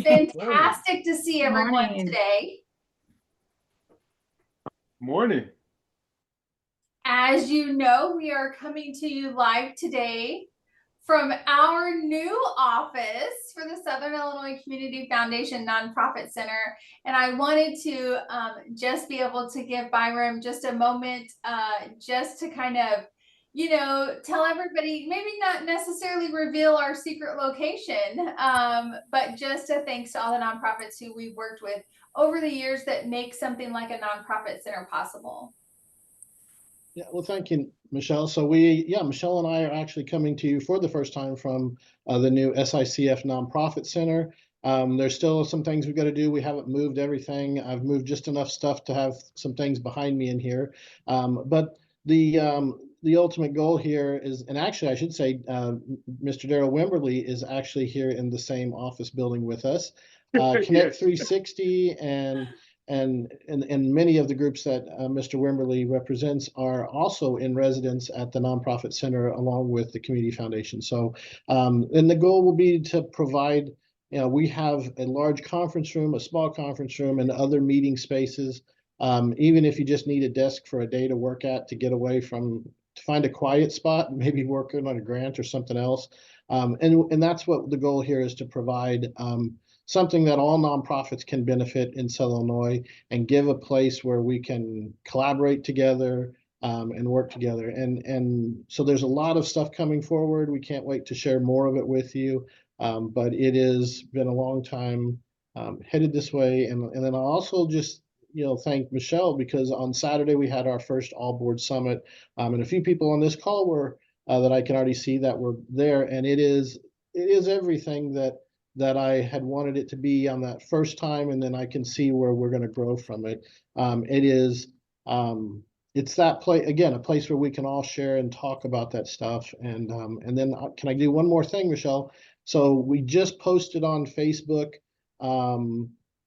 Fantastic to see everyone today. Morning. As you know, we are coming to you live today from our new office for the Southern Illinois Community Foundation Nonprofit Center. And I wanted to just be able to give Byram just a moment just to kind of, you know, tell everybody, maybe not necessarily reveal our secret location, but just a thanks to all the nonprofits who we've worked with over the years that make something like a nonprofit center possible. Yeah, well, thank you, Michelle. So Michelle and I are actually coming to you for the first time from the new SICF Nonprofit Center. There's still some things we've got to do. We haven't moved everything. I've moved just enough stuff to have some things behind me in here. But the ultimate goal here is, and actually I should say, Mr. Darrell Wimberly is actually here in the same office building with us. Connect 360 and many of the groups that Mr. Wimberly represents are also in residence at the Nonprofit Center along with the Community Foundation. So, and the goal will be to provide, you know, we have a large conference room, a small conference room, and other meeting spaces. Even if you just need a desk for a day to work at, to get away from, to find a quiet spot, maybe working on a grant or something else. And that's what the goal here is, to provide something that all nonprofits can benefit in Southern Illinois, and give a place where we can collaborate together and work together. And so there's a lot of stuff coming forward. We can't wait to share more of it with you. But it has been a long time headed this way. And then I'll also just, you know, thank Michelle, because on Saturday we had our first all board summit, and a few people on this call were that I can already see that were there. And it is everything that I had wanted it to be on that first time, and then I can see where we're going to grow from it. It's that place, again, a place where we can all share and talk about that stuff. And then can I do one more thing, Michelle? So we just posted on Facebook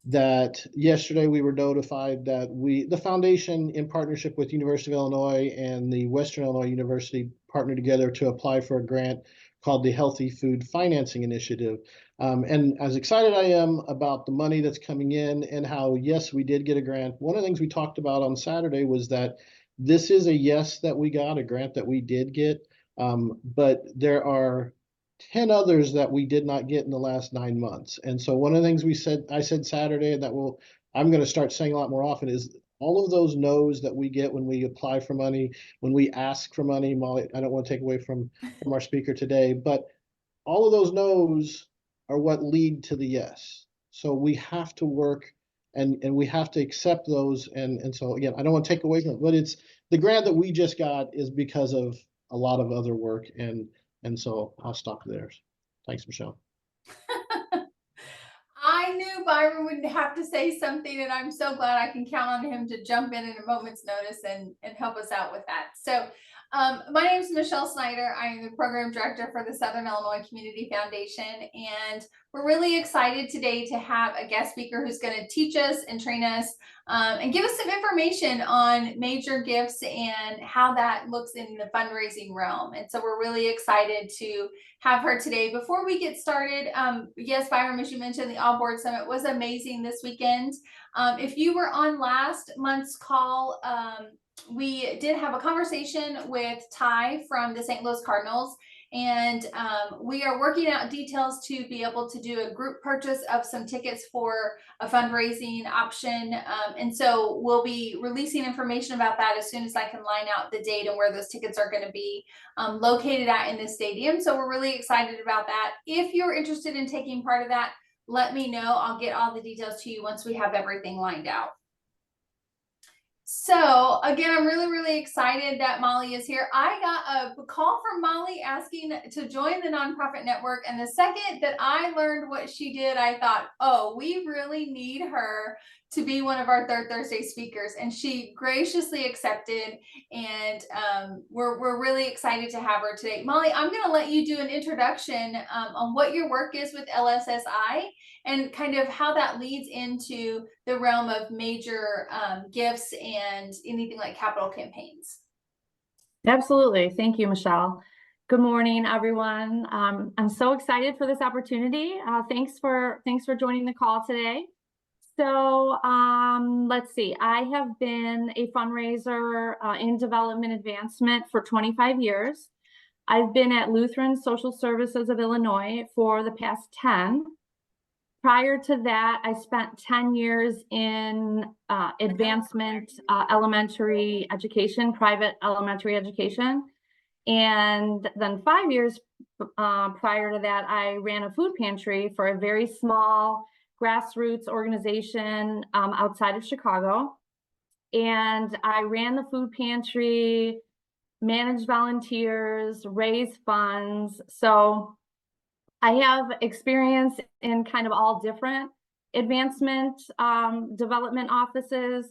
that yesterday we were notified that the foundation, in partnership with University of Illinois and the Western Illinois University, partnered together to apply for a grant called the Healthy Food Financing Initiative. And as excited I am about the money that's coming in and how, yes, we did get a grant. One of the things we talked about on Saturday was that this is a yes that we got, a grant that we did get, but there are 10 others that we did not get in the last 9 months. And so one of the things I said Saturday, and that I'm going to start saying a lot more often, is all of those no's that we get when we apply for money, when we ask for money. Molley, I don't want to take away from our speaker today, but all of those no's are what lead to the yes. So we have to work and we have to accept those. And so again, I don't want to take away from it, but it's the grant that we just got is because of a lot of other work. And so I'll stop there. Thanks, Michelle. I knew Byron would have to say something, and I'm so glad I can count on him to jump in a moment's notice and help us out with that. So my name is Michelle Snyder. I am the program director for the Southern Illinois Community Foundation, and we're really excited today to have a guest speaker who's going to teach us and train us and give us some information on major gifts and how that looks in the fundraising realm. And so we're really excited to have her today. Before we get started, yes, Byron, as you mentioned, the All Board Summit was amazing this weekend. If you were on last month's call, we did have a conversation with Ty from the St. Louis Cardinals, and we are working out details to be able to do a group purchase of some tickets for a fundraising option. And so we'll be releasing information about that as soon as I can line out the date and where those tickets are going to be located at in the stadium. So we're really excited about that. If you're interested in taking part of that, let me know. I'll get all the details to you once we have everything lined out. So again, I'm really, really excited that Molley is here. I got a call from Molley asking to join the nonprofit network. And the second that I learned what she did, I thought, oh, we really need her to be one of our Third Thursday speakers. And she graciously accepted. And we're really excited to have her today. Molley, I'm going to let you do an introduction on what your work is with LSSI and kind of how that leads into the realm of major gifts and anything like capital campaigns. Absolutely. Thank you, Michelle. Good morning, everyone. I'm so excited for this opportunity. Thanks for joining the call today. So let's see. I have been a fundraiser in development advancement for 25 years. I've been at Lutheran Social Services of Illinois for the past 10. Prior to that, I spent 10 years in advancement elementary education, private elementary education. And then 5 years prior to that, I ran a food pantry for a very small grassroots organization outside of Chicago. And I ran the food pantry, managed volunteers, raised funds. So I have experience in kind of all different advancement development offices.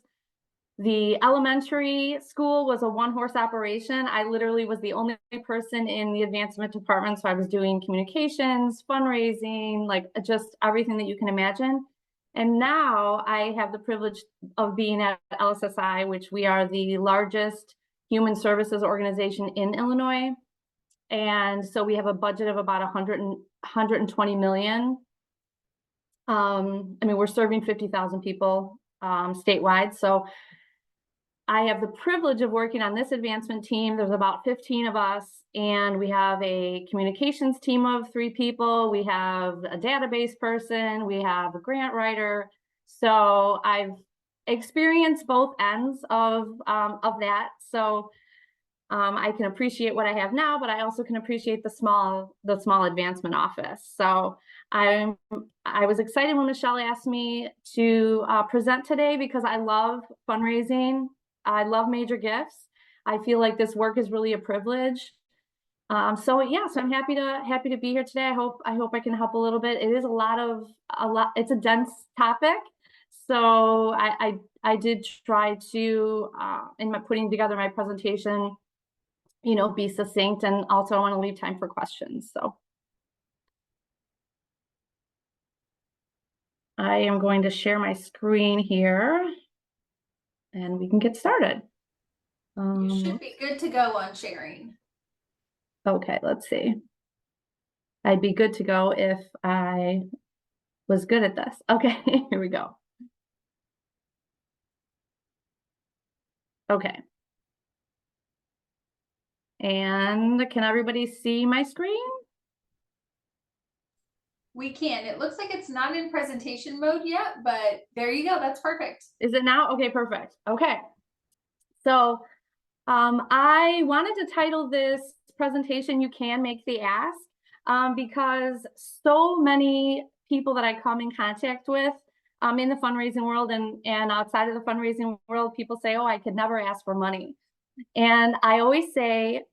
The elementary school was a one-horse operation. I literally was the only person in the advancement department. So I was doing communications, fundraising, like just everything that you can imagine. And now I have the privilege of being at LSSI, which we are the largest human services organization in Illinois. And so we have a budget of about 120 million. I mean, we're serving 50,000 people statewide. So I have the privilege of working on this advancement team. There's about 15 of us, and we have a communications team of 3 people. We have a database person. We have a grant writer. So I've experienced both ends of that. So I can appreciate what I have now, but I also can appreciate the small advancement office. So I was excited when Michelle asked me to present today because I love fundraising. I love major gifts. I feel like this work is really a privilege. So I'm happy to be here today. I hope I can help a little bit. It is a lot. It's a dense topic. So I did try to in my putting together my presentation, be succinct, and also I want to leave time for questions. So I am going to share my screen here and we can get started. You should be good to go on sharing. Okay, let's see. I'd be good to go if I was good at this. Okay, here we go. Okay. And can everybody see my screen? We can. It looks like it's not in presentation mode yet, but there you go. That's perfect. Is it now? Okay, perfect. Okay. So I wanted to title this presentation, "You Can Make the Ask," because so many people that I come in contact with in the fundraising world and outside of the fundraising world, people say, "Oh, I could never ask for money." And I always say,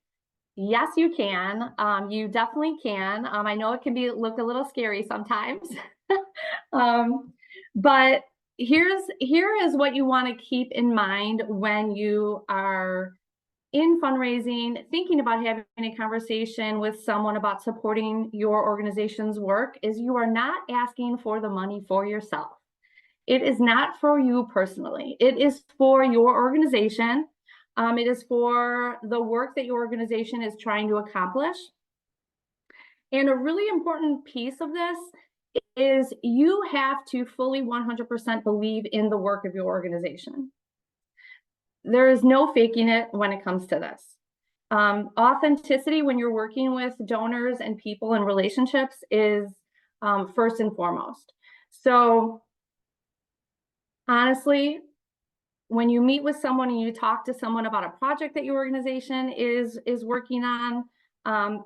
yes, you can. You definitely can. I know it can look a little scary sometimes, but here is what you want to keep in mind when you are in fundraising, thinking about having a conversation with someone about supporting your organization's work, is you are not asking for the money for yourself. It is not for you personally. It is for your organization. It is for the work that your organization is trying to accomplish. And a really important piece of this is you have to fully 100% believe in the work of your organization. There is no faking it when it comes to this. Authenticity when you're working with donors and people and relationships is first and foremost. So honestly, when you meet with someone and you talk to someone about a project that your organization is working on,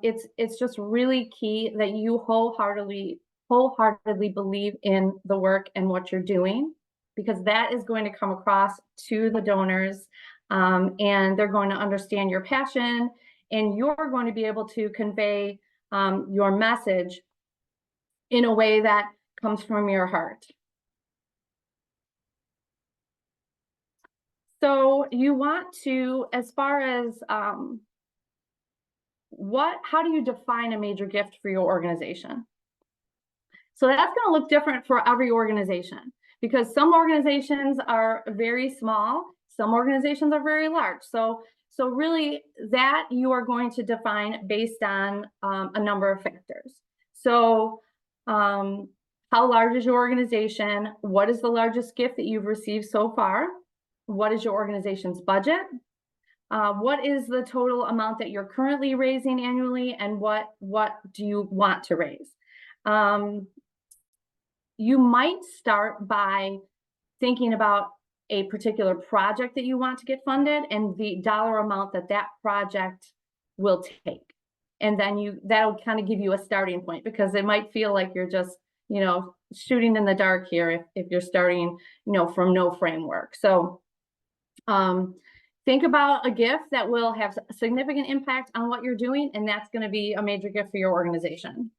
it's just really key that you wholeheartedly believe in the work and what you're doing, because that is going to come across to the donors, and they're going to understand your passion, and you're going to be able to convey your message in a way that comes from your heart. So you want to, as far as how do you define a major gift for your organization? So that's going to look different for every organization, because some organizations are very small, some organizations are very large. So So really that you are going to define based on a number of factors. So how large is your organization? What is the largest gift that you've received so far? What is your organization's budget? What is the total amount that you're currently raising annually, and what do you want to raise? You might start by thinking about a particular project that you want to get funded and the dollar amount that that project will take. And then that'll kind of give you a starting point, because it might feel like you're just, you know, shooting in the dark here if you're starting, you know, from no framework. So think about a gift that will have a significant impact on what you're doing, and that's going to be a major gift for your organization.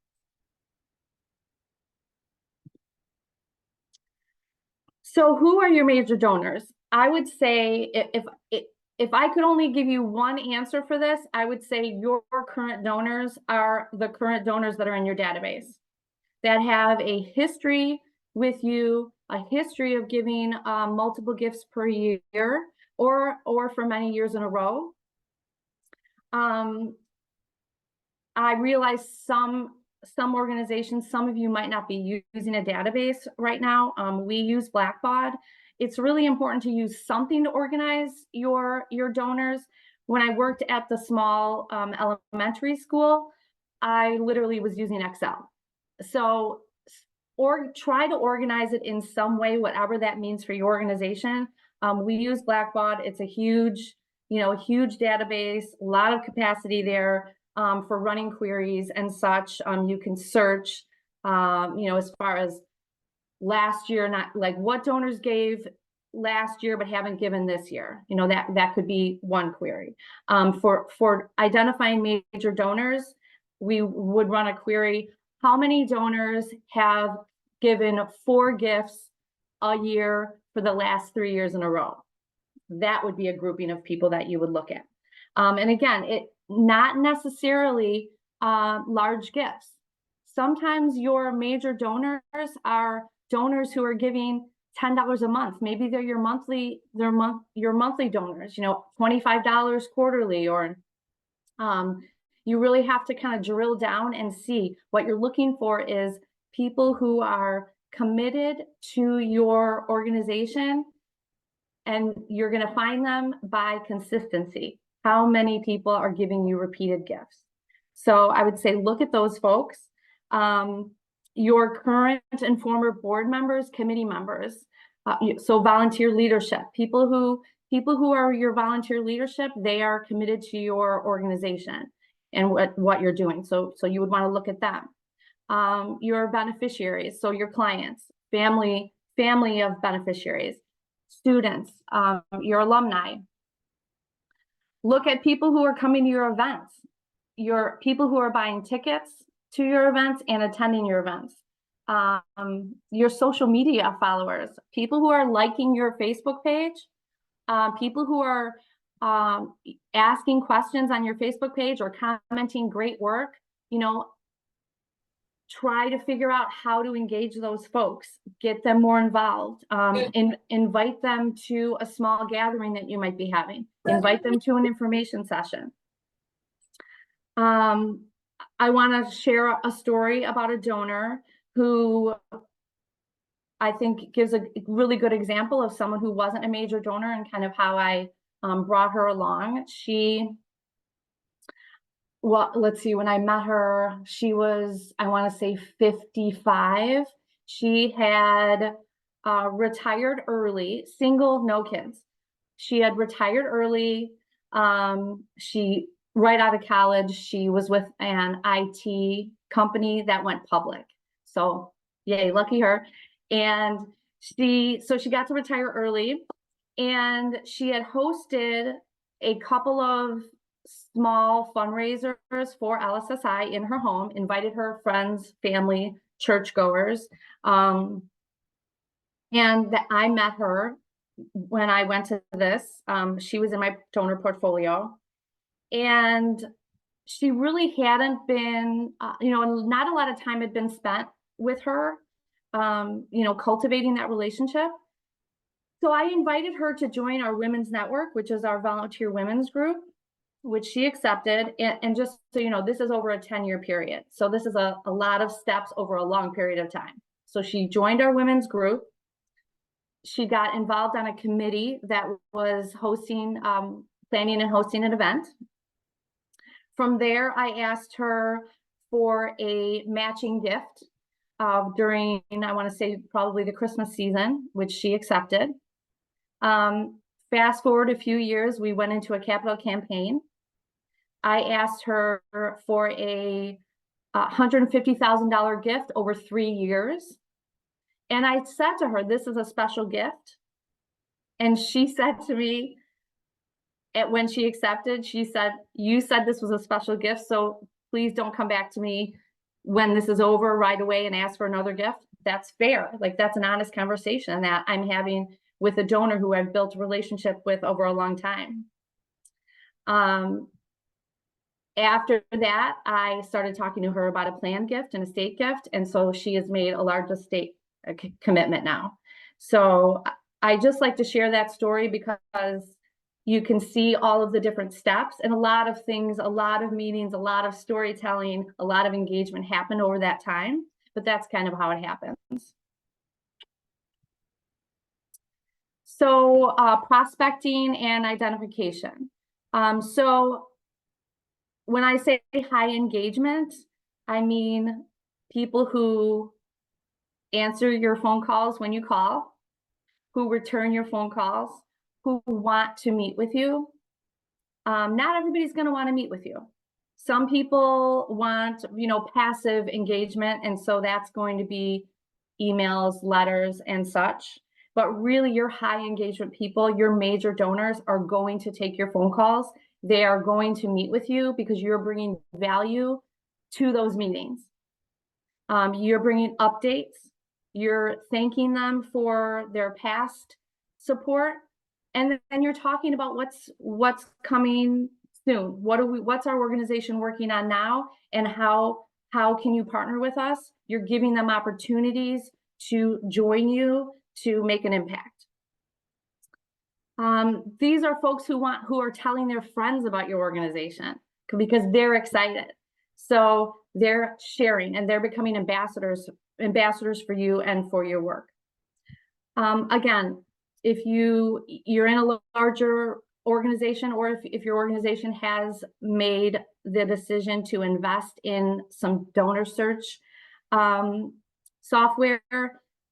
So who are your major donors? I would say if I could only give you one answer for this, I would say your current donors are the current donors that are in your database, that have a history with you, a history of giving multiple gifts per year, or for many years in a row. I realize some organizations, some of you might not be using a database right now. We use Blackbaud. It's really important to use something to organize your donors. When I worked at the small elementary school, I literally was using Excel. So try to organize it in some way, whatever that means for your organization. We use Blackbaud. It's a huge, huge database, a lot of capacity there for running queries and such. You can search, as far as last year, not like what donors gave last year but haven't given this year. That could be one query. For identifying major donors, we would run a query: how many donors have given 4 gifts a year for the last 3 years in a row? That would be a grouping of people that you would look at. And again, not necessarily large gifts. Sometimes your major donors are donors who are giving $10 a month. Maybe they're your monthly donors, $25 quarterly, or you really have to kind of drill down and see. What you're looking for is people who are committed to your organization, and you're going to find them by consistency. How many people are giving you repeated gifts? So I would say look at those folks. Your current and former board members, committee members, so volunteer leadership, people who are your volunteer leadership, they are committed to your organization and what you're doing. So you would want to look at them. Your beneficiaries, so your clients, family of beneficiaries, students, your alumni. Look at people who are coming to your events, your people who are buying tickets to your events and attending your events. Your social media followers, people who are liking your Facebook page, people who are asking questions on your Facebook page or commenting great work. Try to figure out how to engage those folks, get them more involved, invite them to a small gathering that you might be having, invite them to an information session. I want to share a story about a donor who I think gives a really good example of someone who wasn't a major donor and kind of how I brought her along. Let's see, when I met her, she was, I want to say 55. She had retired early, single, no kids. She had retired early. Right out of college, she was with an IT company that went public. So yay, lucky her. And she got to retire early, and she had hosted a couple of small fundraisers for LSSI in her home, invited her friends, family, churchgoers. And I met her when I went to this. She was in my donor portfolio, and she really hadn't been, not a lot of time had been spent with her, cultivating that relationship. So I invited her to join our women's network, which is our volunteer women's group, which she accepted. And just so you know, this is over a 10-year period. So this is a lot of steps over a long period of time. So she joined our women's group. She got involved on a committee that was hosting, planning and hosting an event. From there, I asked her for a matching gift during, I want to say, probably the Christmas season, which she accepted. Fast forward a few years, we went into a capital campaign. I asked her for a $150,000 gift over 3 years. And I said to her, this is a special gift. And she said to me, when she accepted, she said, you said this was a special gift, so please don't come back to me when this is over right away and ask for another gift. That's fair. Like, that's an honest conversation that I'm having with a donor who I've built a relationship with over a long time. After that, I started talking to her about a planned gift and a state gift. And so she has made a large estate commitment now. So I just like to share that story because you can see all of the different steps and a lot of things, a lot of meetings, a lot of storytelling, a lot of engagement happened over that time, but that's kind of how it happens. So prospecting and identification. So when I say high engagement, I mean people who answer your phone calls when you call, who return your phone calls, who want to meet with you. Not everybody's going to want to meet with you. Some people want, passive engagement, and so that's going to be emails, letters, and such. But really, your high engagement people, your major donors, are going to take your phone calls. They are going to meet with you because you're bringing value to those meetings. You're bringing updates. You're thanking them for their past support. And then you're talking about what's coming soon. What's our organization working on now, and how can you partner with us? You're giving them opportunities to join you to make an impact. These are folks who are telling their friends about your organization because they're excited. So they're sharing and they're becoming ambassadors for you and for your work. Again, if you're in a larger organization, or if your organization has made the decision to invest in some donor search software,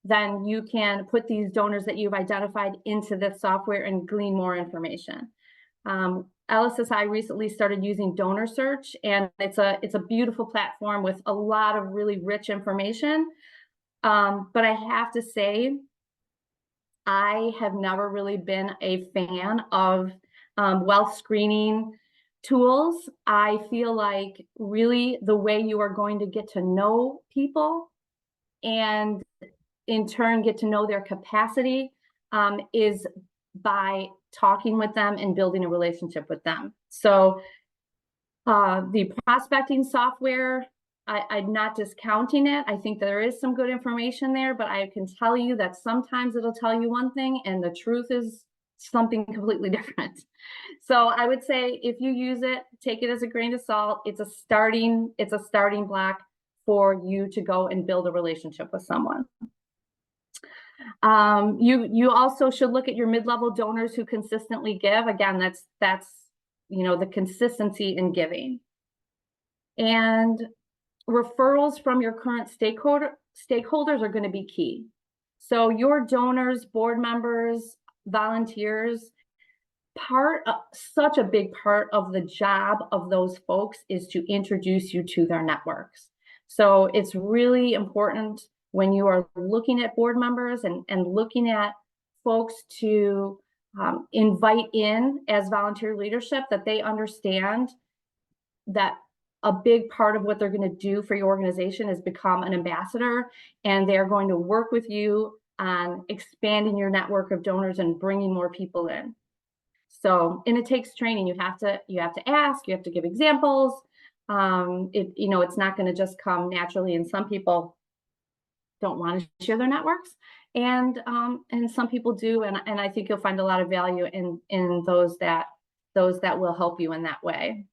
then you can put these donors that you've identified into this software and glean more information. LSSI recently started using donor search, and it's a beautiful platform with a lot of really rich information. But I have to say, I have never really been a fan of wealth screening tools. I feel like really the way you are going to get to know people and in turn get to know their capacity is by talking with them and building a relationship with them. So the prospecting software, I'm not discounting it. I think there is some good information there, but I can tell you that sometimes it'll tell you one thing and the truth is something completely different. So I would say if you use it, take it as a grain of salt. It's a starting block for you to go and build a relationship with someone. You also should look at your mid-level donors who consistently give. Again, that's the consistency in giving. And referrals from your current stakeholders are going to be key. So your donors, board members, volunteers, such a big part of the job of those folks is to introduce you to their networks. So it's really important when you are looking at board members and looking at folks to invite in as volunteer leadership, that they understand that a big part of what they're going to do for your organization is become an ambassador, and they're going to work with you on expanding your network of donors and bringing more people in. So, and it takes training. You have to ask, you have to give examples. It's not going to just come naturally, and some people don't want to share their networks, And some people do, and I think you'll find a lot of value in those that will help you in that way.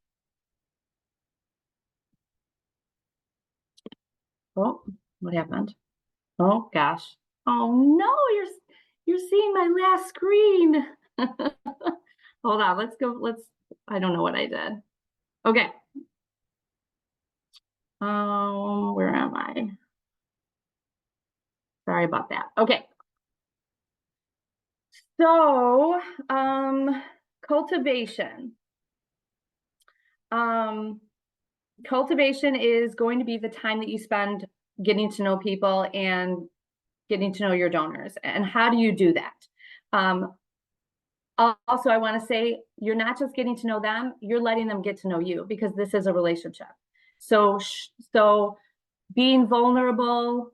Oh, what happened? Oh gosh. Oh no, you're seeing my last screen. Hold on, let's go. I don't know what I did. Okay. Where am I? Sorry about that. Okay. So, cultivation. Cultivation is going to be the time that you spend getting to know people and getting to know your donors. And how do you do that? Also, I want to say you're not just getting to know them, you're letting them get to know you, because this is a relationship. So being vulnerable,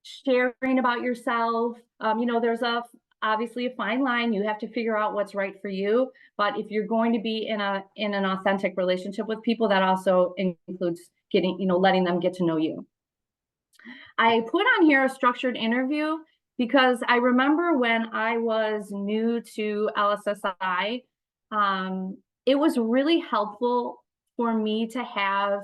sharing about yourself, there's obviously a fine line. You have to figure out what's right for you. But if you're going to be in an authentic relationship with people, that also includes letting them get to know you. I put on here a structured interview because I remember when I was new to LSSI, it was really helpful for me to have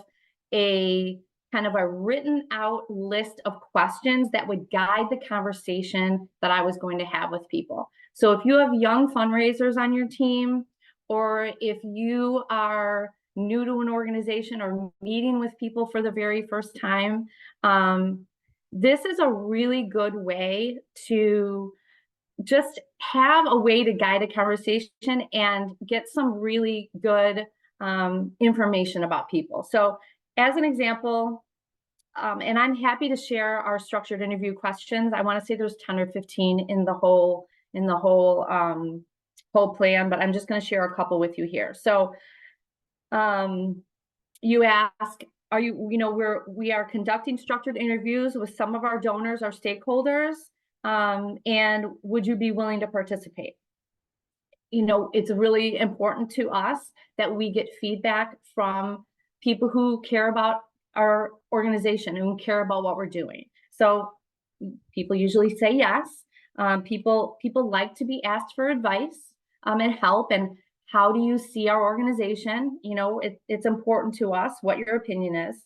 a kind of a written out list of questions that would guide the conversation that I was going to have with people. So if you have young fundraisers on your team, or if you are new to an organization or meeting with people for the very first time, this is a really good way to just have a way to guide a conversation and get some really good information about people. So as an example, and I'm happy to share our structured interview questions. I want to say there's 10 or 15 in the whole plan, but I'm just going to share a couple with you here. So you ask, we are conducting structured interviews with some of our donors, our stakeholders, and would you be willing to participate? It's really important to us that we get feedback from people who care about our organization and who care about what we're doing. So people usually say yes. People like to be asked for advice and help, and how do you see our organization? It's important to us what your opinion is.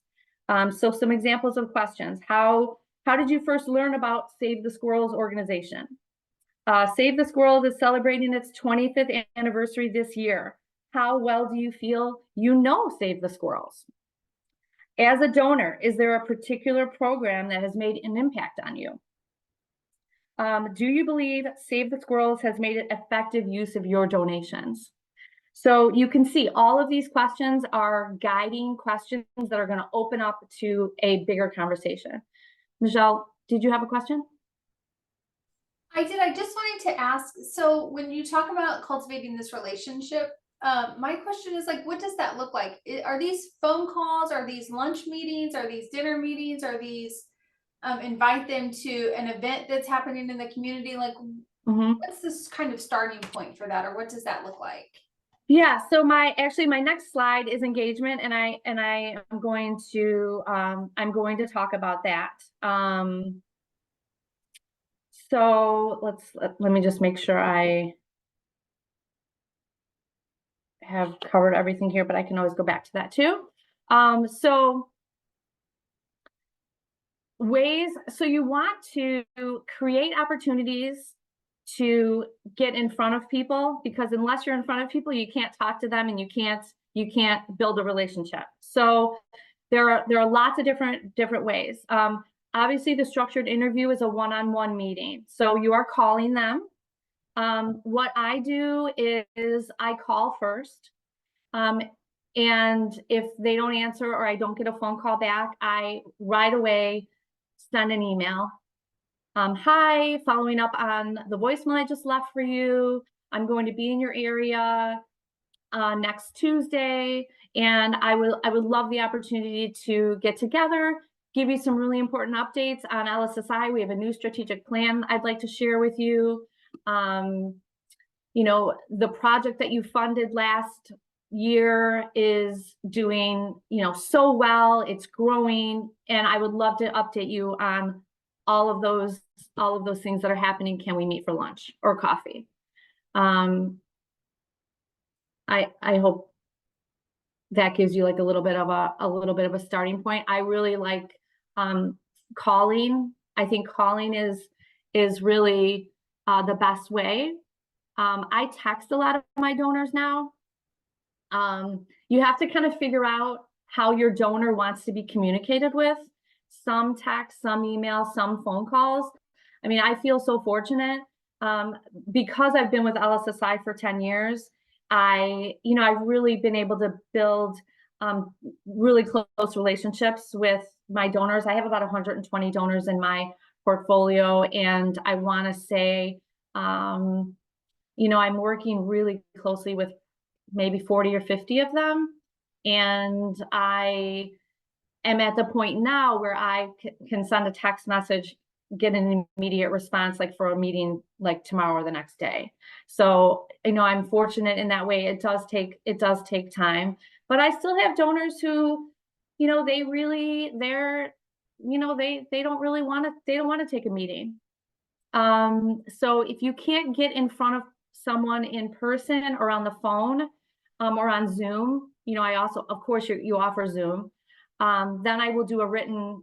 So some examples of questions. How did you first learn about Save the Squirrels organization? Save the Squirrels is celebrating its 25th anniversary this year. How well do you feel Save the Squirrels? As a donor, is there a particular program that has made an impact on you? Do you believe Save the Squirrels has made an effective use of your donations? So you can see all of these questions are guiding questions that are going to open up to a bigger conversation. Michelle, did you have a question? I did. I just wanted to ask, so when you talk about cultivating this relationship, my question is, like, what does that look like? Are these phone calls? Are these lunch meetings? Are these dinner meetings? Are these invite them to an event that's happening in the community? Like, what's this kind of starting point for that, or what does that look like? Yeah, so my next slide is engagement, and I am going to talk about that. So let me just make sure I have covered everything here, but I can always go back to that too. So you want to create opportunities to get in front of people, because unless you're in front of people, you can't talk to them and you can't build a relationship. So there are lots of different ways. Obviously, the structured interview is a one-on-one meeting. So you are calling them. What I do is I call first. And if they don't answer or I don't get a phone call back, I right away send an email. Hi, following up on the voicemail I just left for you. I'm going to be in your area next Tuesday, and I would love the opportunity to get together, give you some really important updates on LSSI. We have a new strategic plan I'd like to share with you. The project that you funded last year is doing, so well, it's growing, and I would love to update you on all of those of those things that are happening. Can we meet for lunch or coffee? I hope that gives you like a little bit of a starting point. I really like calling. I think calling is really the best way. I text a lot of my donors now. You have to kind of figure out how your donor wants to be communicated with. Some text, some email, some phone calls. I mean, I feel so fortunate because I've been with LSSI for 10 years. I've really been able to build really close relationships with my donors. I have about 120 donors in my portfolio, and I want to say, I'm working really closely with maybe 40 or 50 of them. And I am at the point now where I can send a text message, get an immediate response, like for a meeting like tomorrow or the next day. So, I'm fortunate in that way. It does take time, but I still have donors who, they don't want to take a meeting. So if you can't get in front of someone in person or on the phone, or on Zoom, I also, of course, you offer Zoom. Then I will do a written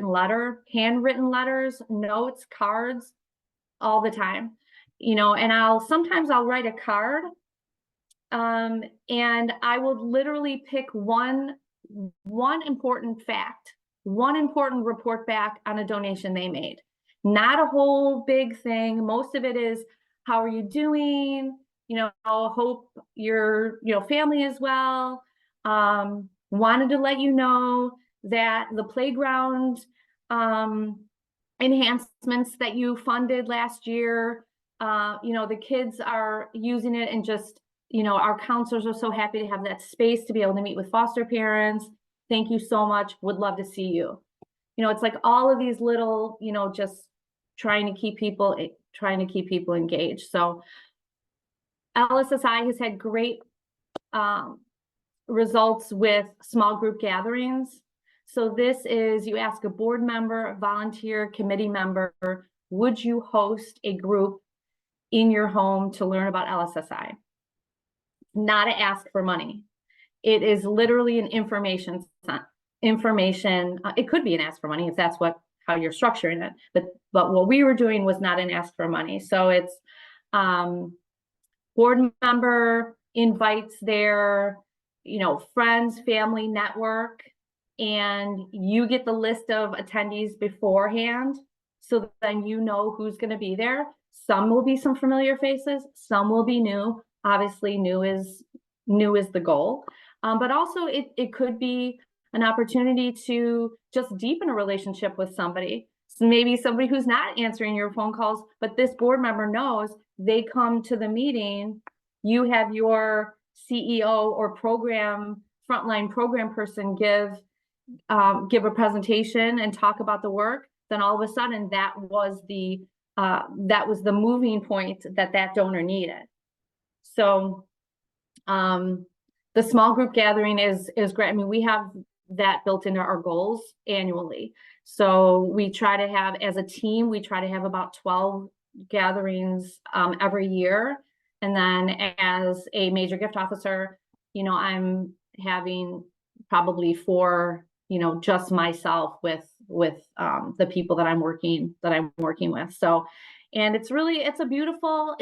letter, handwritten letters, notes, cards, all the time, and sometimes I'll write a card, and I will literally pick one important fact, one important report back on a donation they made. Not a whole big thing. Most of it is, how are you doing? Hope your family is well. Wanted to let you know that the playground enhancements that you funded last year, the kids are using it, and just, our counselors are so happy to have that space to be able to meet with foster parents. Thank you so much. Would love to see you. It's like all of these little, just trying to keep people engaged. So LSSI has had great results with small group gatherings. So this is, you ask a board member, a volunteer, committee member, would you host a group in your home to learn about LSSI? Not to ask for money. It is literally an information. It could be an ask for money if that's how you're structuring it. But what we were doing was not an ask for money. So it's board member invites their, friends, family, network, and you get the list of attendees beforehand. So then who's going to be there. Some will be some familiar faces. Some will be new. Obviously, new is the goal. But also it could be an opportunity to just deepen a relationship with somebody. So maybe somebody who's not answering your phone calls, but this board member knows, they come to the meeting, you have your CEO or frontline program person give a presentation and talk about the work, then all of a sudden that was the moving point that donor needed. So the small group gathering is great. I mean, we have that built into our goals annually. So we try to have, as a team, about 12 gatherings every year. And then as a major gift officer, I'm having probably 4, just myself with the people that I'm working with. So, and it's a beautiful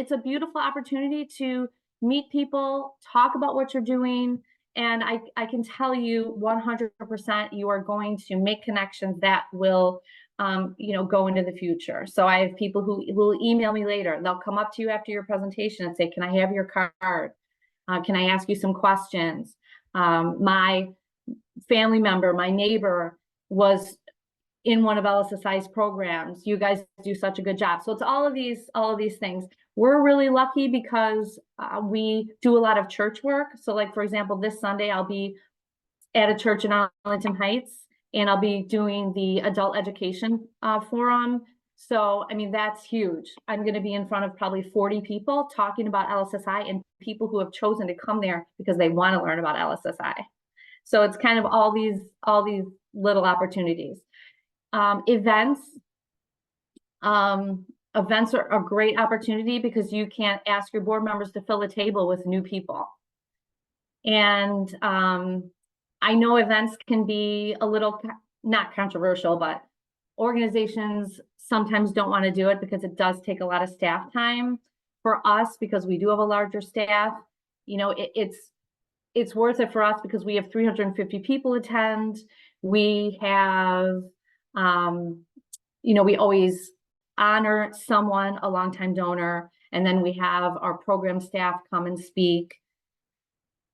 opportunity to meet people, talk about what you're doing. And I can tell you 100% you are going to make connections that will, go into the future. So I have people who will email me later. They'll come up to you after your presentation and say, can I have your card? Can I ask you some questions? My family member, my neighbor was in one of LSSI's programs. You guys do such a good job. So it's all of these things. We're really lucky because we do a lot of church work. So like, for example, this Sunday, I'll be at a church in Arlington Heights, and I'll be doing the adult education forum. So, I mean, that's huge. I'm going to be in front of probably 40 people talking about LSSI, and people who have chosen to come there because they want to learn about LSSI. So it's kind of all these little opportunities. Events. Events are a great opportunity because you can't ask your board members to fill a table with new people. And I know events can be a little, not controversial, but organizations sometimes don't want to do it because it does take a lot of staff time. For us, because we do have a larger staff, you know, it's worth it for us because we have 350 people attend. We have, you know, we always honor someone, a longtime donor, and then we have our program staff come and speak.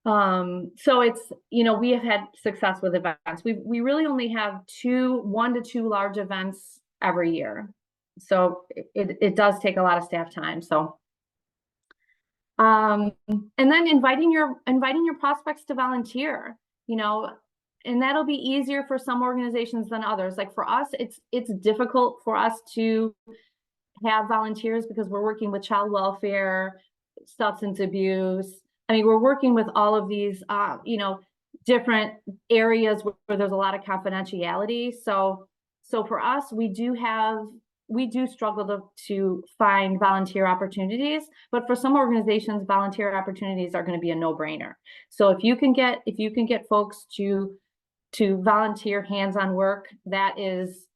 So it's, you know, we have had success with events. We really only have 1 to 2 large events every year. So it does take a lot of staff time. So, and then inviting your prospects to volunteer, you know, and that'll be easier for some organizations than others. Like for us, it's difficult for us to have volunteers because we're working with child welfare, substance abuse. I mean, we're working with all of these, you know, different areas where there's a lot of confidentiality. So for us, we do struggle to find volunteer opportunities, but for some organizations, volunteer opportunities are going to be a no-brainer. So if you can get folks to volunteer hands-on work, that is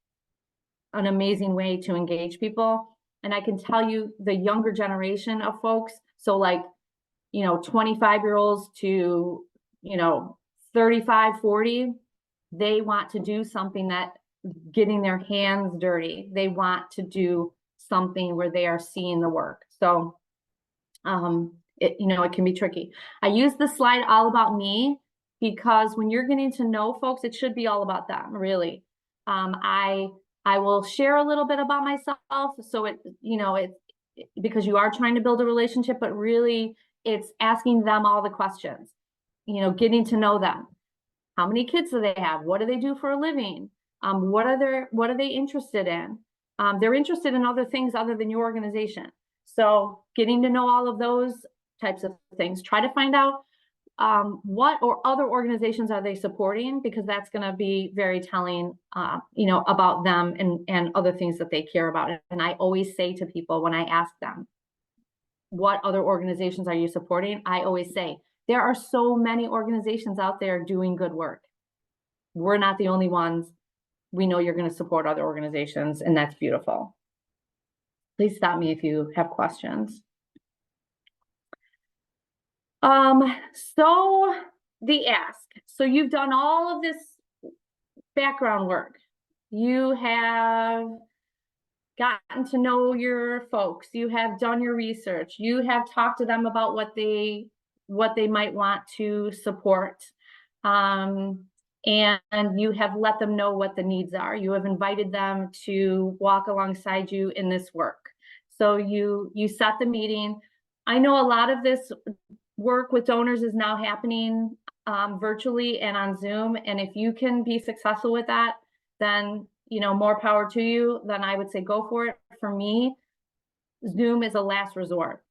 an amazing way to engage people. And I can tell you the younger generation of folks, so like, you know, 25-year-olds to, you know, 35, 40, they want to do something that getting their hands dirty. They want to do something where they are seeing the work. So, you know, it can be tricky. I use the slide all about me because when you're getting to know folks, it should be all about them, really. I will share a little bit about myself. So it, you know, because you are trying to build a relationship, but really it's asking them all the questions, you know, getting to know them. How many kids do they have? What do they do for a living? What are they interested in? They're interested in other things other than your organization. So getting to know all of those types of things. Try to find out what or other organizations are they supporting, because that's going to be very telling, you know, about them and other things that they care about. And I always say to people when I ask them, what other organizations are you supporting? I always say, there are so many organizations out there doing good work. We're not the only ones. We know you're going to support other organizations, and that's beautiful. Please stop me if you have questions. So the ask. So you've done all of this background work. You have gotten to know your folks. You have done your research. You have talked to them about what they might want to support. And you have let them know what the needs are. You have invited them to walk alongside you in this work. So you set the meeting. I know a lot of this work with donors is now happening virtually and on Zoom. And if you can be successful with that, then, you know, more power to you. Then I would say go for it. For me, Zoom is a last resort.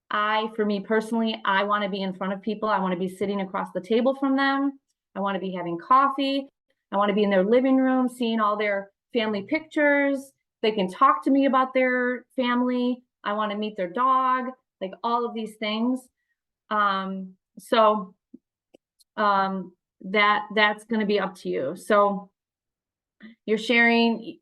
For me personally, I want to be in front of people. I want to be sitting across the table from them. I want to be having coffee. I want to be in their living room, seeing all their family pictures. They can talk to me about their family. I want to meet their dog, like all of these things. So that's going to be up to you. So you're sharing,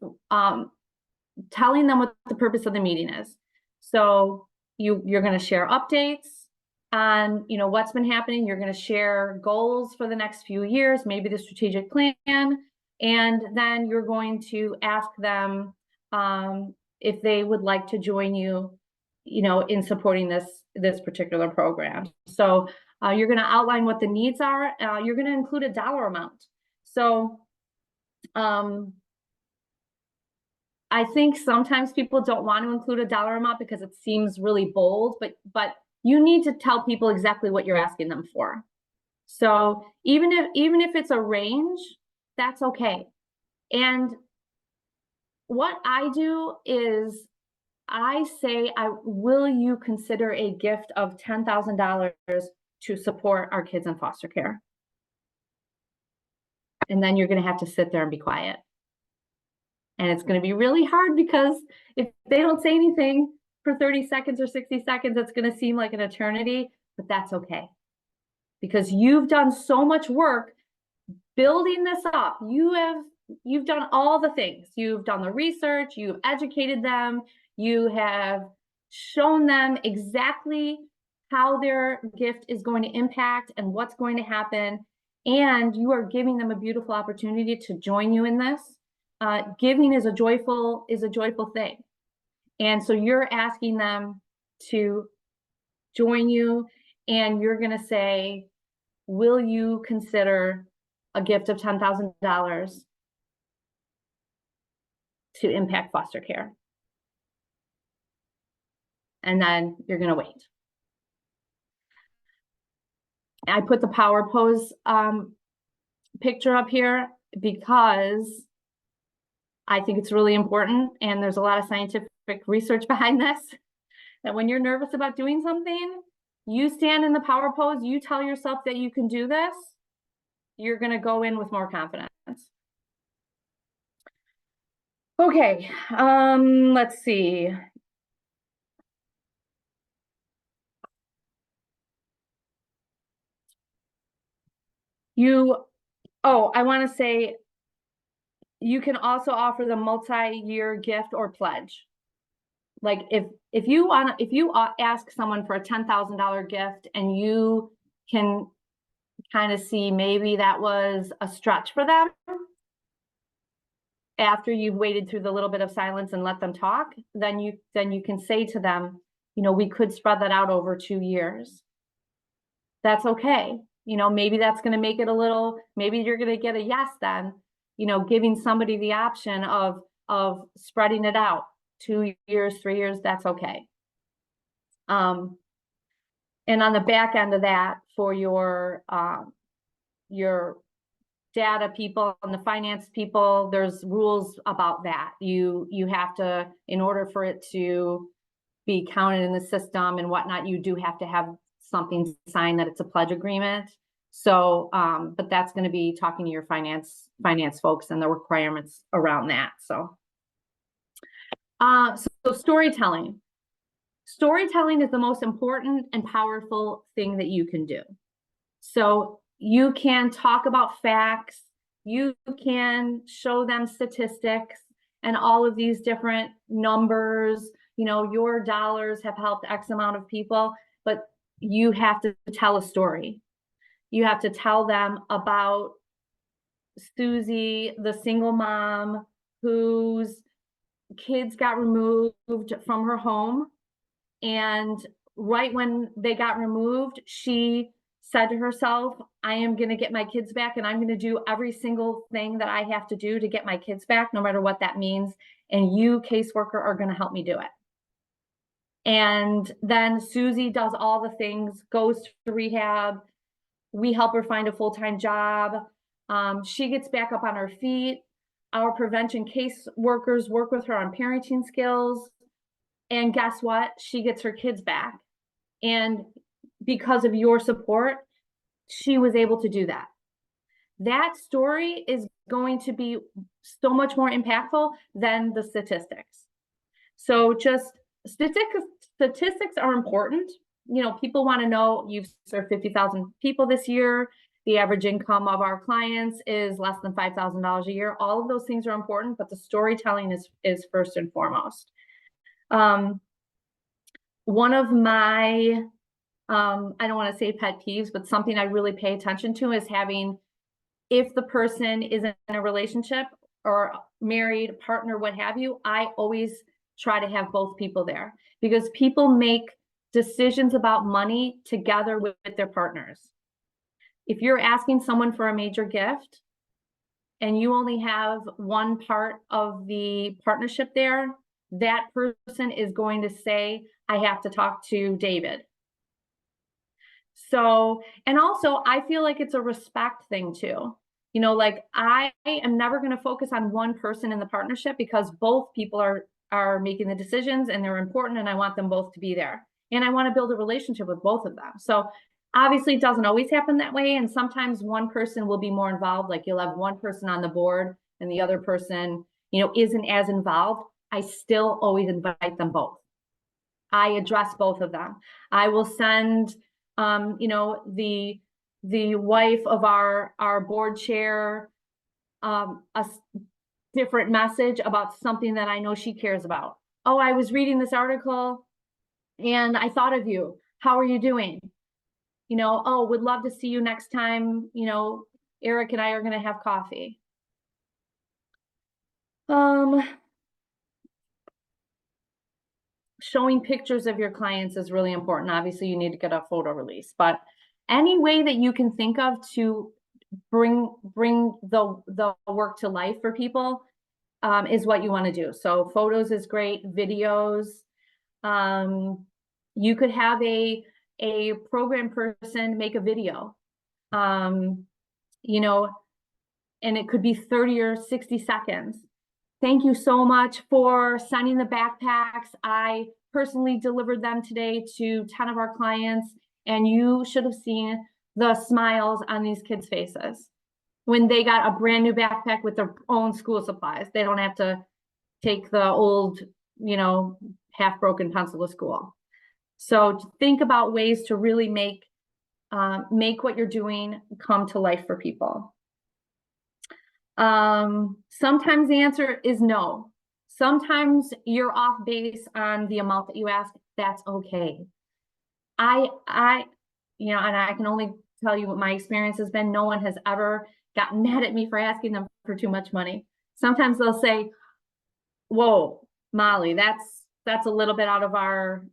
telling them what the purpose of the meeting is. So you're going to share updates on, you know, what's been happening. You're going to share goals for the next few years, maybe the strategic plan, and then you're going to ask them if they would like to join you, you know, in supporting this particular program. So you're going to outline what the needs are. You're going to include a dollar amount. So I think sometimes people don't want to include a dollar amount because it seems really bold, but you need to tell people exactly what you're asking them for. So even if it's a range, that's okay. And what I do is I say, will you consider a gift of $10,000 to support our kids in foster care? And then you're going to have to sit there and be quiet. And it's going to be really hard because if they don't say anything for 30 seconds or 60 seconds, it's going to seem like an eternity, but that's okay. Because you've done so much work building this up. You've done all the things. You've done the research, you've educated them, you have shown them exactly how their gift is going to impact and what's going to happen. And you are giving them a beautiful opportunity to join you in this. Giving is a joyful thing. And so you're asking them to join you, and you're going to say, will you consider a gift of $10,000 to impact foster care? And then you're going to wait. I put the power pose picture up here because I think it's really important, and there's a lot of scientific research behind this, that when you're nervous about doing something, you stand in the power pose, you tell yourself that you can do this, you're going to go in with more confidence. Okay, let's see. I want to say, you can also offer the multi-year gift or pledge. Like if you ask someone for a $10,000 gift and you can kind of see maybe that was a stretch for them, after you've waited through the little bit of silence and let them talk, then you can say to them, we could spread that out over 2 years. That's okay. Maybe that's going to make it maybe you're going to get a yes then, giving somebody the option of spreading it out 2 years, 3 years, that's okay. And on the back end of that, for your data people and the finance people, there's rules about that. You have to, in order for it to be counted in the system and whatnot, you do have to have something signed that it's a pledge agreement. So, but that's going to be talking to your finance folks and the requirements around that. So storytelling. Storytelling is the most important and powerful thing that you can do. So you can talk about facts, you can show them statistics and all of these different numbers, your dollars have helped X amount of people, but you have to tell a story. You have to tell them about Susie, the single mom whose kids got removed from her home. And right when they got removed, she said to herself, I am going to get my kids back, and I'm going to do every single thing that I have to do to get my kids back, no matter what that means. And you, caseworker, are going to help me do it. And then Susie does all the things, goes to rehab. We help her find a full-time job. She gets back up on her feet. Our prevention case workers work with her on parenting skills. And guess what? She gets her kids back. And because of your support, she was able to do that. That story is going to be so much more impactful than the statistics. So just statistics are important. People want to know you've served 50,000 people this year. The average income of our clients is less than $5,000 a year. All of those things are important, but the storytelling is first and foremost. One of my, I don't want to say pet peeves, but something I really pay attention to is if the person is in a relationship or married, partner, what have you, I always try to have both people there, because people make decisions about money together with their partners. If you're asking someone for a major gift and you only have one part of the partnership there, that person is going to say, I have to talk to David. So, and also I feel like it's a respect thing too. Like I am never going to focus on one person in the partnership, because both people are making the decisions and they're important, and I want them both to be there. And I want to build a relationship with both of them. So obviously it doesn't always happen that way. And sometimes one person will be more involved. Like you'll have one person on the board and the other person isn't as involved, I still always invite them both. I address both of them. I will send, the wife of our board chair, a different message about something that I know she cares about. Oh, I was reading this article and I thought of you. How are you doing? Oh, would love to see you next time. Eric and I are going to have coffee. Showing pictures of your clients is really important. Obviously, you need to get a photo release, but any way that you can think of to bring the work to life for people is what you want to do. So photos is great, videos. You could have a program person make a video, and it could be 30 or 60 seconds. Thank you so much for sending the backpacks. I personally delivered them today to 10 of our clients, and you should have seen the smiles on these kids' faces when they got a brand new backpack with their own school supplies. They don't have to take the old, half-broken pencil to school. So think about ways to really make what you're doing come to life for people. Sometimes the answer is no. Sometimes you're off base on the amount that you ask. That's okay. And I can only tell you what my experience has been. No one has ever gotten mad at me for asking them for too much money. Sometimes they'll say, whoa, Molly, that's a little bit out of our,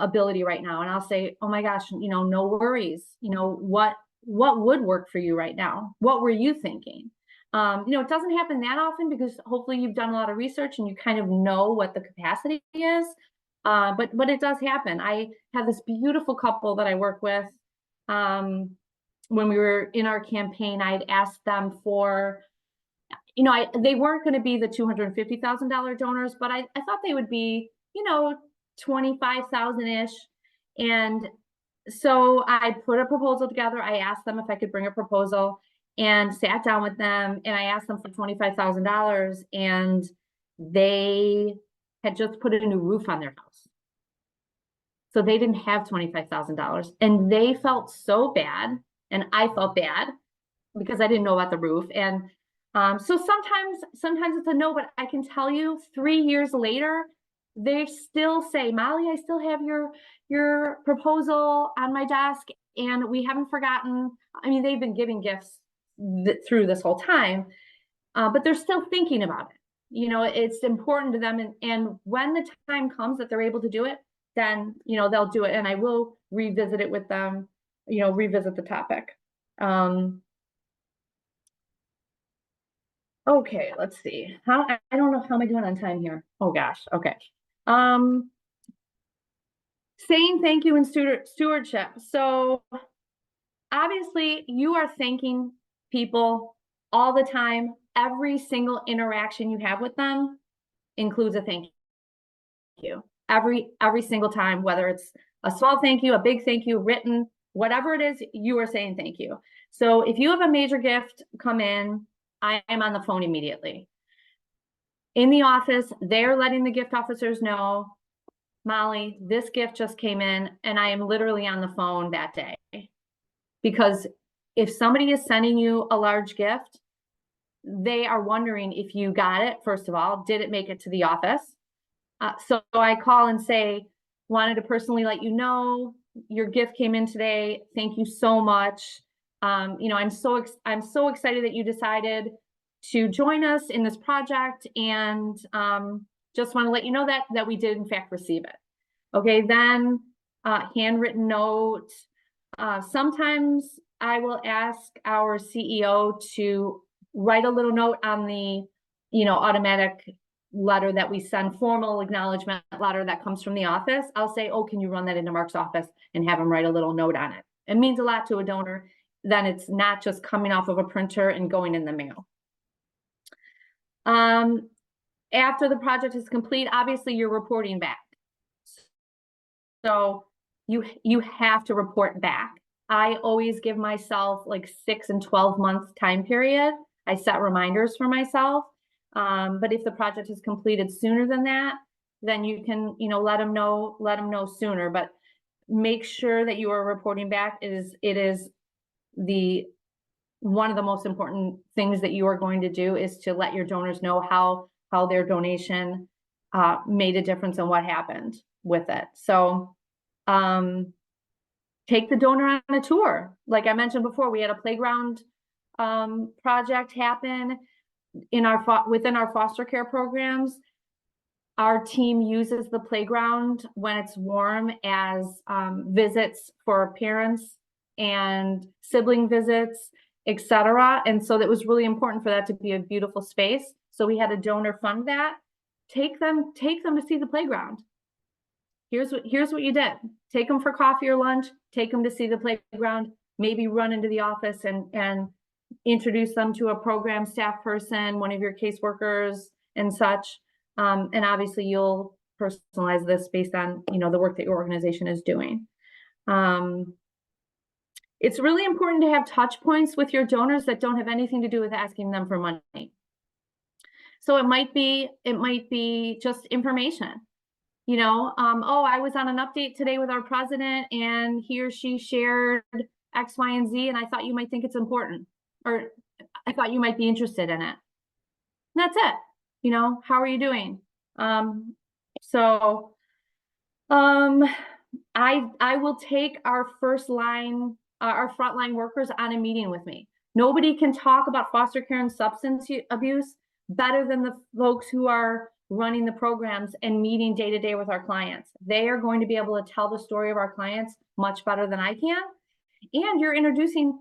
ability right now. And I'll say, oh my gosh, no worries. What would work for you right now? What were you thinking? It doesn't happen that often because hopefully you've done a lot of research and you kind of know what the capacity is. But it does happen. I have this beautiful couple that I work with. When we were in our campaign, I'd asked them for, they weren't going to be the $250,000 donors, but I thought they would be, 25,000-ish. And so I put a proposal together. I asked them if I could bring a proposal and sat down with them, and I asked them for $25,000, and they had just put a new roof on their house. So they didn't have $25,000, and they felt so bad, and I felt bad because I didn't know about the roof. And so sometimes it's a no, but I can tell you 3 years later, they still say, Molly, I still have your proposal on my desk, and we haven't forgotten. I mean, they've been giving gifts through this whole time, but they're still thinking about it. It's important to them. And when the time comes that they're able to do it, then, they'll do it. And I will revisit it with them, revisit the topic. Okay, let's see. I don't know, how am I doing on time here? Oh gosh. Okay. Saying thank you in stewardship. So obviously you are thanking people all the time. Every single interaction you have with them includes a thank you. Every single time, whether it's a small thank you, a big thank you, written, whatever it is, you are saying thank you. So if you have a major gift come in, I am on the phone immediately. In the office, they're letting the gift officers know, Molly, this gift just came in, and I am literally on the phone that day. Because if somebody is sending you a large gift, they are wondering if you got it. First of all, did it make it to the office? So I call and say, wanted to personally let you know your gift came in today. Thank you so much. I'm so excited that you decided to join us in this project, and just want to let you know that we did in fact receive it. Okay, then handwritten note. Sometimes I will ask our CEO to write a little note on the automatic letter that we send, formal acknowledgement letter that comes from the office. I'll say, oh, can you run that into Mark's office and have him write a little note on it? It means a lot to a donor. Then it's not just coming off of a printer and going in the mail. After the project is complete, obviously you're reporting back. So you have to report back. I always give myself like 6 and 12 month time period. I set reminders for myself. But if the project is completed sooner than that, then you can, let them know sooner, but make sure that you are reporting back. It is one of the most important things that you are going to do is to let your donors know how their donation made a difference and what happened with it. So take the donor on a tour. Like I mentioned before, we had a playground project happen within our foster care programs. Our team uses the playground when it's warm as visits for parents and sibling visits, etc. And so that was really important for that to be a beautiful space. So we had a donor fund that. Take them to see the playground. Here's what you did. Take them for coffee or lunch, take them to see the playground, maybe run into the office and introduce them to a program staff person, one of your caseworkers and such. And obviously you'll personalize this based on, the work that your organization is doing. It's really important to have touch points with your donors that don't have anything to do with asking them for money. So it might be just information. Oh, I was on an update today with our president and he or she shared X, Y, and Z, and I thought you might think it's important, or I thought you might be interested in it. And that's it. How are you doing? I will take our frontline workers on a meeting with me. Nobody can talk about foster care and substance abuse better than the folks who are running the programs and meeting day to day with our clients. They are going to be able to tell the story of our clients much better than I can. And you're introducing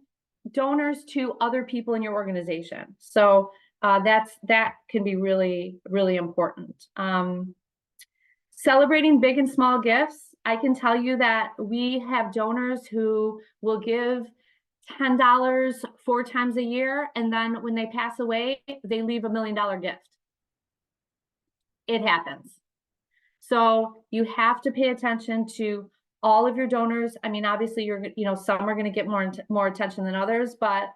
donors to other people in your organization. So that can be really, really important. Celebrating big and small gifts. I can tell you that we have donors who will give $10 4 times a year, and then when they pass away, they leave $1 million gift. It happens. So you have to pay attention to all of your donors. I mean, obviously some are going to get more attention than others, but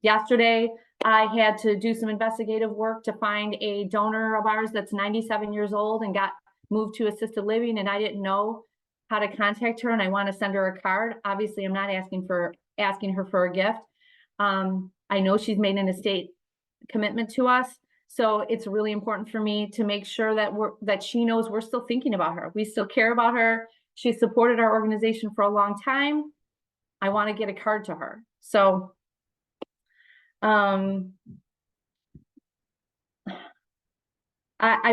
yesterday I had to do some investigative work to find a donor of ours that's 97 years old and got moved to assisted living, and I didn't know how to contact her, and I want to send her a card. Obviously, I'm not asking her for a gift. I know she's made an estate commitment to us, so it's really important for me to make sure that she knows we're still thinking about her. We still care about her. She supported our organization for a long time. I want to get a card to her. So I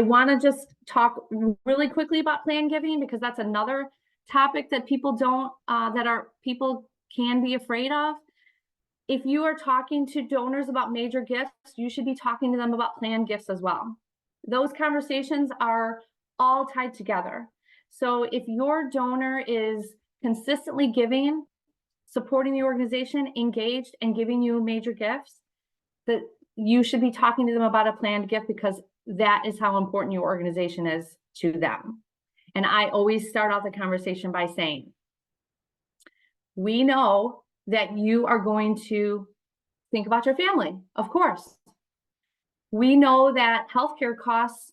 want to just talk really quickly about plan giving, because that's another topic that people can be afraid of. If you are talking to donors about major gifts, you should be talking to them about planned gifts as well. Those conversations are all tied together. So if your donor is consistently giving, supporting the organization, engaged, and giving you major gifts, that you should be talking to them about a planned gift, because that is how important your organization is to them. And I always start out the conversation by saying, we know that you are going to think about your family, of course. We know that healthcare costs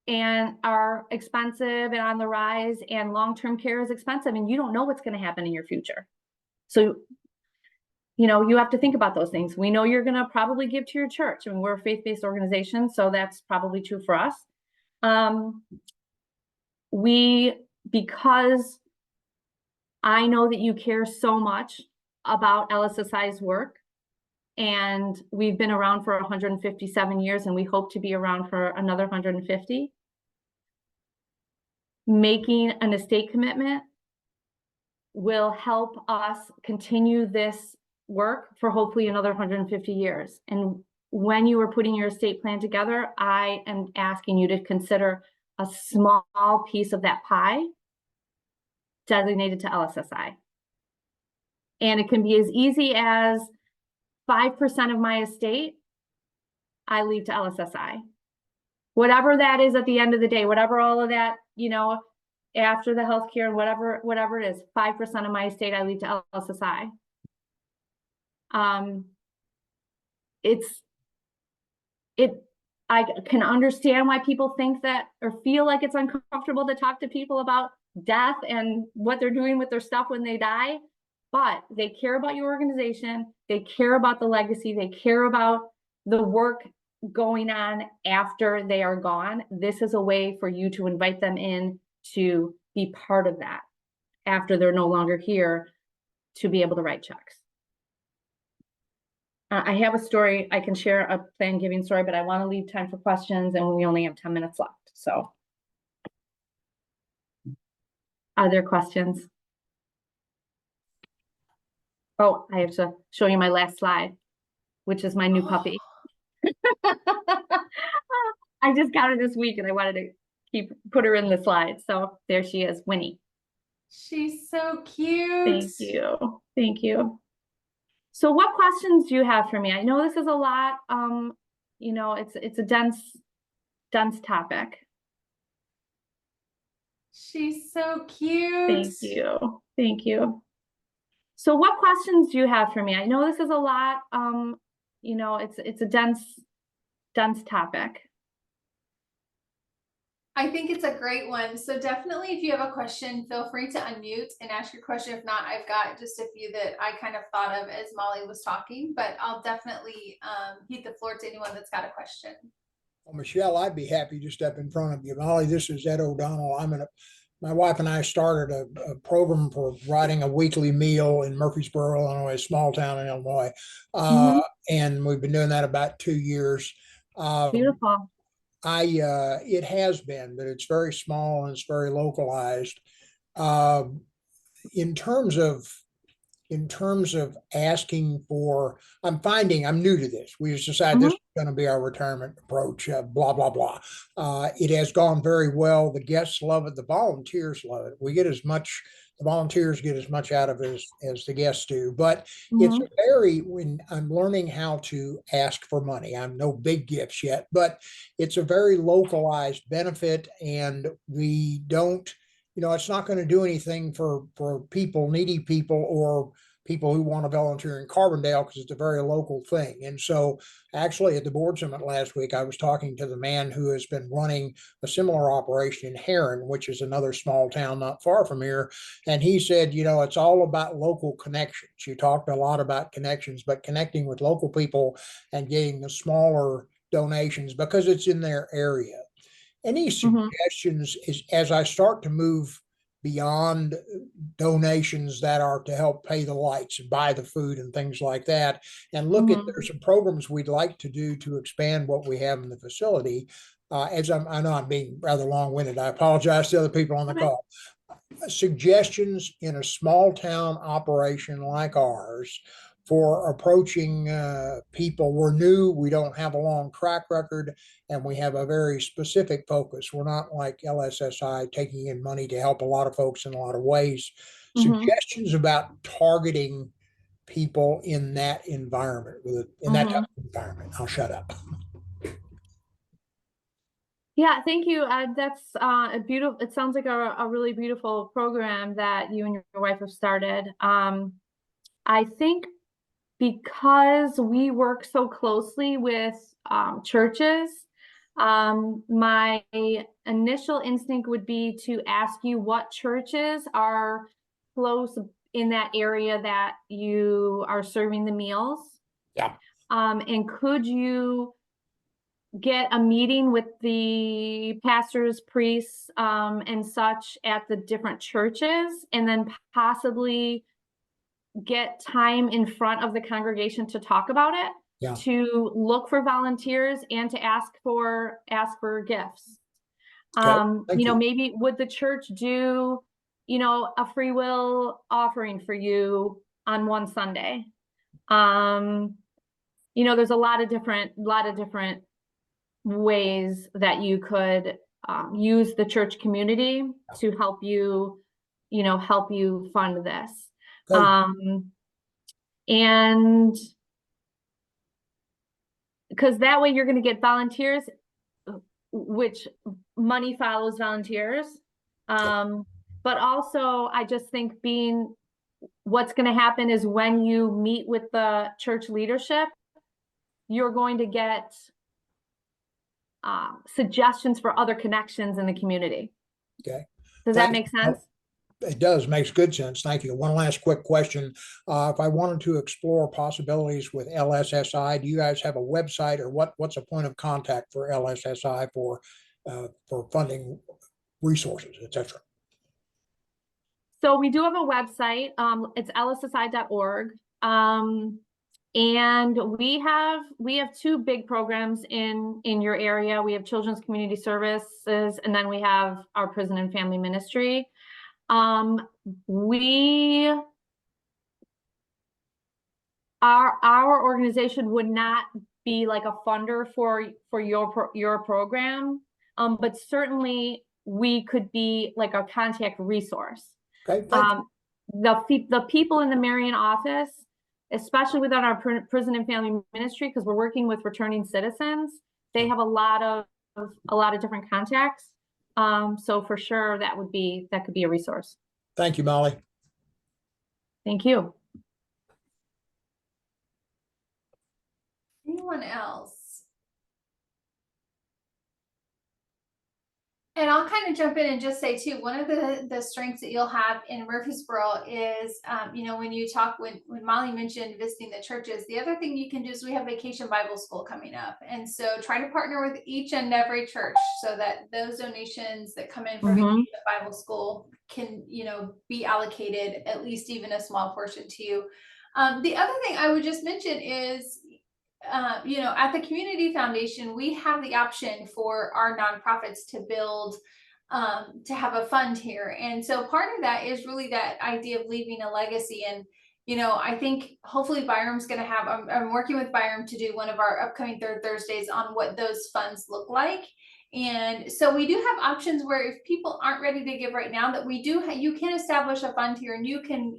are expensive and on the rise, and long-term care is expensive, and you don't know what's going to happen in your future. So, you have to think about those things. We know you're going to probably give to your church. I mean, we're a faith-based organization, so that's probably true for us. Because I know that you care so much about LSSI's work, and we've been around for 157 years, and we hope to be around for another 150. Making an estate commitment will help us continue this work for hopefully another 150 years. And when you are putting your estate plan together, I am asking you to consider a small piece of that pie designated to LSSI. And it can be as easy as 5% of my estate I leave to LSSI. Whatever that is at the end of the day, whatever all of that, after the healthcare and whatever it is, 5% of my estate I leave to LSSI. I can understand why people think that or feel like it's uncomfortable to talk to people about death and what they're doing with their stuff when they die, but they care about your organization. They care about the legacy. They care about the work going on after they are gone. This is a way for you to invite them in to be part of that after they're no longer here, to be able to write checks. I have a story, I can share a planned giving story, but I want to leave time for questions, and we only have 10 minutes left. So are there questions? Oh, I have to show you my last slide, which is my new puppy. I just got her this week and I wanted to put her in the slide. So there she is, Winnie. She's so cute. Thank you. Thank you. So what questions do you have for me? I know this is a lot, you know, it's a dense topic. She's so cute. Thank you. Thank you. So what questions do you have for me? I know this is a lot, you know, it's a dense topic. I think it's a great one. So definitely, if you have a question, feel free to unmute and ask your question. If not, I've got just a few that I kind of thought of as Molley was talking, but I'll definitely heed the floor to anyone that's got a question. Well, Michelle, I'd be happy to step in front of you. Molley, this is Ed O'Donnell. My wife and I started a program for writing a weekly meal in Murfreesboro, Illinois, a small town in Illinois. And we've been doing that about 2 years. Beautiful. It has been, but it's very small and it's very localized. In terms of asking for, I'm new to this. We just decided this is going to be our retirement approach, blah, blah, blah. It has gone very well. The guests love it. The volunteers love it. The volunteers get as much out of it as the guests do, but when I'm learning how to ask for money, I'm no big gifts yet, but it's a very localized benefit, and we don't, you know, it's not going to do anything for people, needy people, or people who want to volunteer in Carbondale, because it's a very local thing. And so actually at the board summit last week, I was talking to the man who has been running a similar operation in Heron, which is another small town not far from here. And he said, you know, it's all about local connections. You talked a lot about connections, but connecting with local people and getting the smaller donations because it's in their area. Any suggestions as I start to move beyond donations that are to help pay the lights and buy the food and things like that, and look at there's some programs we'd like to do to expand what we have in the facility. I know I'm being rather long-winded. I apologize to other people on the call. Suggestions in a small town operation like ours for approaching people. We're new, we don't have a long track record, and we have a very specific focus. We're not like LSSI taking in money to help a lot of folks in a lot of ways. Suggestions about targeting people in that environment, in that type of environment. I'll shut up. Yeah, thank you. That's a beautiful, it sounds like a really beautiful program that you and your wife have started. I think because we work so closely with churches, my initial instinct would be to ask you what churches are close in that area that you are serving the meals. Yeah. And could you get a meeting with the pastors, priests, and such at the different churches, and then possibly get time in front of the congregation to talk about it, to look for volunteers and to ask for gifts. You know, maybe would the church do, you know, a free will offering for you on one Sunday? You know, there's a lot of different ways that you could use the church community to help you, you know, help you fund this. And because that way you're going to get volunteers, which money follows volunteers. But also I just think what's going to happen is when you meet with the church leadership, you're going to get suggestions for other connections in the community. Okay. Does that Thank make you. sense? It does, makes good sense. Thank you. One last quick question. If I wanted to explore possibilities with LSSI, do you guys have a website, or what's a point of contact for LSSI for funding resources, et cetera? So we do have a website. It's lssi.org. And we have two big programs in your area. We have Children's Community Services, and then we have our Prison and Family Ministry. Our organization would not be like a funder for your program, but certainly we could be like a contact resource. Okay. The people in the Marion office, especially within our prison and family ministry, because we're working with returning citizens, they have a lot of different contacts. So for sure that could be a resource. Thank you, Molly. Thank you. Anyone else? And I'll kind of jump in and just say too, one of the strengths that you'll have in Murfreesboro is, when Molly mentioned visiting the churches, the other thing you can do is we have Vacation Bible School coming up. And so try to partner with each and every church so that those donations that come in for Vacation Bible School can, be allocated at least even a small portion to you. The other thing I would just mention is, at the Community Foundation, we have the option for our nonprofits to build, to have a fund here. And so part of that is really that idea of leaving a legacy. And, I think hopefully Byram's going to have, I'm working with Byram to do one of our upcoming Third Thursdays on what those funds look like. And so we do have options where if people aren't ready to give right now, that we do, you can establish a fund here and you can,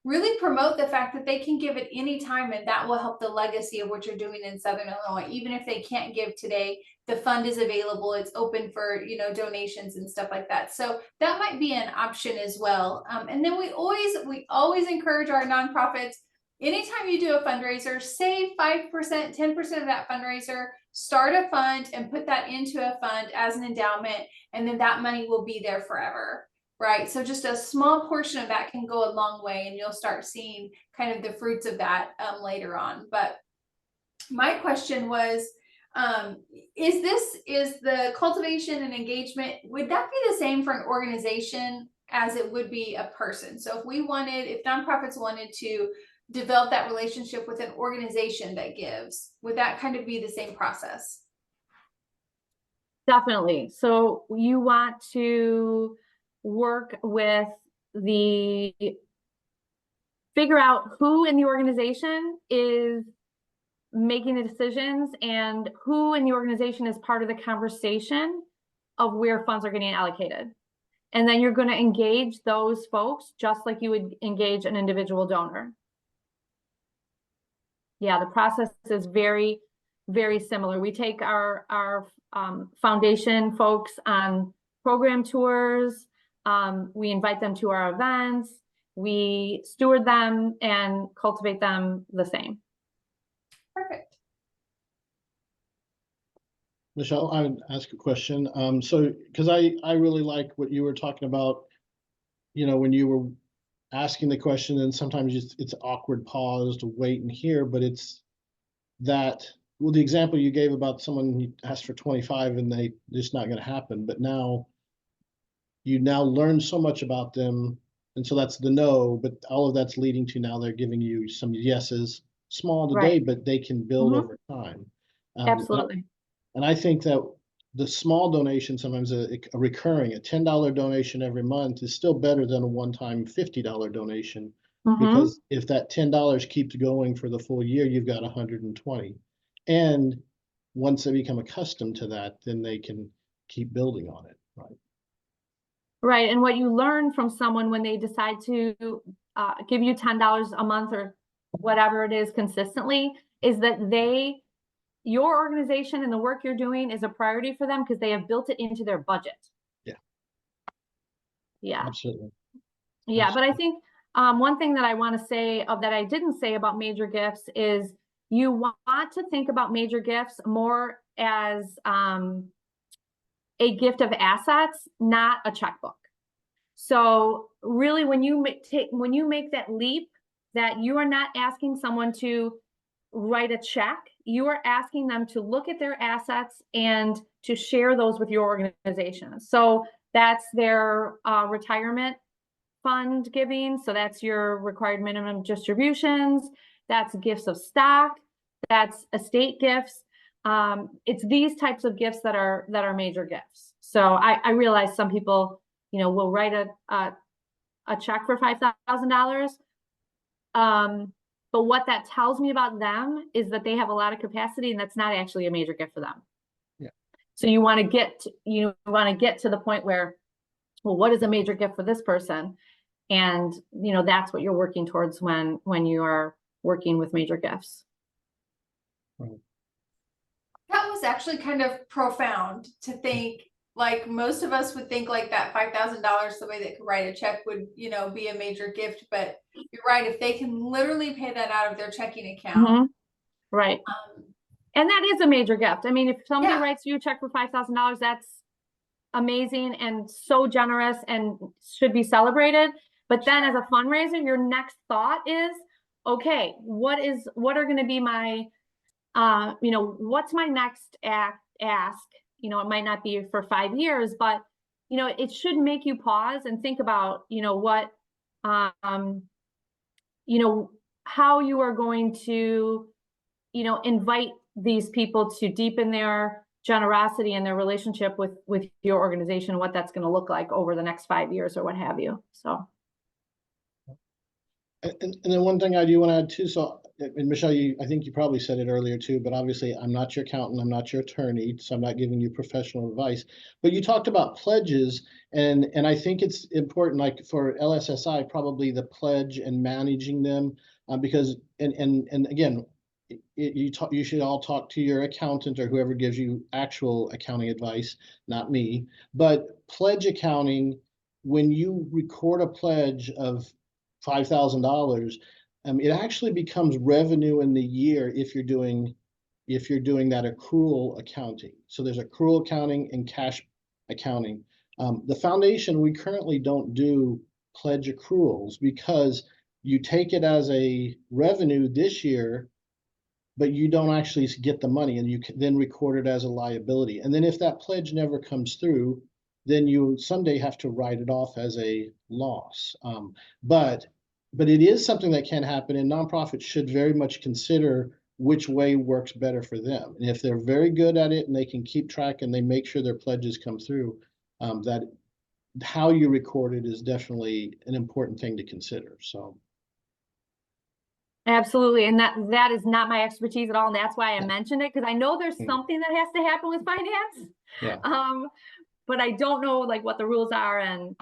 really promote the fact that they can give at any time, and that will help the legacy of what you're doing in Southern Illinois. Even if they can't give today, the fund is available. It's open for, donations and stuff like that. So that might be an option as well. And then we always encourage our nonprofits, anytime you do a fundraiser, save 5%, 10% of that fundraiser, start a fund and put that into a fund as an endowment, and then that money will be there forever. Right. So just a small portion of that can go a long way, and you'll start seeing kind of the fruits of that later on. But my question was, is the cultivation and engagement, would that be the same for an organization as it would be a person? So if nonprofits wanted to develop that relationship with an organization that gives, would that kind of be the same process? Definitely. So you want to work with figure out who in the organization is making the decisions and who in the organization is part of the conversation of where funds are getting allocated. And then you're going to engage those folks just like you would engage an individual donor. Yeah, the process is very, very similar. We take our foundation folks on program tours. We invite them to our events, we steward them and cultivate them the same. Perfect. Michelle, I would ask a question. Because I really like what you were talking about, when you were asking the question, and sometimes it's an awkward pause to wait and hear, but it's that, the example you gave about someone who asked for 25 and they just not going to happen, but you now learn so much about them. And so that's the no, but all of that's leading to now they're giving you some yeses, small today, but they can build over time. Absolutely. And I think that the small donation, sometimes a recurring, a $10 donation every month is still better than a one-time $50 donation. Because if that $10 keeps going for the full year, you've got 120. And once they become accustomed to that, then they can keep building on it, right? Right. And what you learn from someone when they decide to give you $10 a month or whatever it is consistently is that your organization and the work you're doing is a priority for them because they have built it into their budget. Yeah. Yeah. Absolutely. Yeah. Absolutely. But I think one thing that I want to say that I didn't say about major gifts is you want to think about major gifts more as a gift of assets, not a checkbook. So really, when you make that leap, that you are not asking someone to write a check, you are asking them to look at their assets and to share those with your organization. So that's their retirement fund giving. So that's your required minimum distributions. That's gifts of stock. That's estate gifts. It's these types of gifts that are major gifts. So I realize some people, will write a check for $5,000. But what that tells me about them is that they have a lot of capacity, and that's not actually a major gift for them. Yeah. So you want to get to the point where, well, what is a major gift for this person? And that's what you're working towards when you are working with major gifts. Right. That was actually kind of profound to think. Like, most of us would think like that $5,000, somebody that could write a check would, be a major gift. But you're right, if they can literally pay that out of their checking account. Mm-hmm. Right. And that is a major gift. I mean, if somebody Yeah. writes you a check for $5,000, that's amazing and so generous and should be celebrated. But then as a fundraiser, your next thought is, okay, what are going to be my, what's my next ask? It might not be for 5 years, but, it should make you pause and think about, what, how you are going to, invite these people to deepen their generosity and their relationship with your organization, what that's going to look like over the next 5 years or what have you. So. And then one thing I do want to add too, so, and Michelle, I think you probably said it earlier too, but obviously I'm not your accountant, I'm not your attorney, so I'm not giving you professional advice. But you talked about pledges, and I think it's important, like for LSSI, probably the pledge and managing them, because and again, you should all talk to your accountant or whoever gives you actual accounting advice, not me. But pledge accounting, when you record a pledge of $5,000, it actually becomes revenue in the year if you're doing that accrual accounting. So there's accrual accounting and cash accounting. The foundation, we currently don't do pledge accruals because you take it as a revenue this year, but you don't actually get the money, and you can then record it as a liability. And then if that pledge never comes through, then you someday have to write it off as a loss. But it is something that can happen, and nonprofits should very much consider which way works better for them. And if they're very good at it and they can keep track and they make sure their pledges come through, that how you record it is definitely an important thing to consider. So. Absolutely. And that is not my expertise at all. And that's why I mentioned it, because I know there's something that has to happen with finance. Yeah. But I don't know like what the rules are and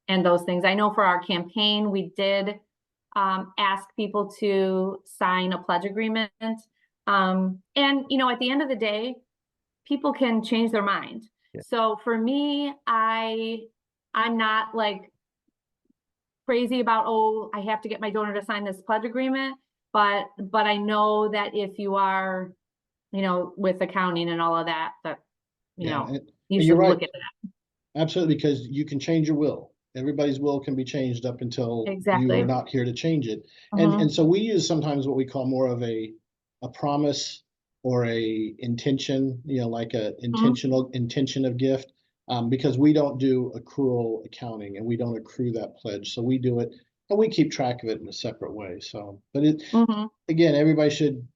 those things. I know for our campaign, we did ask people to sign a pledge agreement. And at the end of the day, people can change their mind. Yeah. So for me, I'm not like crazy about, oh, I have to get my donor to sign this pledge agreement. But I know that if you are, with accounting and all of that, you should look at that. Absolutely, because you can change your will. Everybody's will can be changed up until you are not here to change it. And so we use sometimes what we call more of a promise or a intention, like a intention of gift, because we don't do accrual accounting and we don't accrue that pledge. So we do it and we keep track of it in a separate way. So, but again, everybody should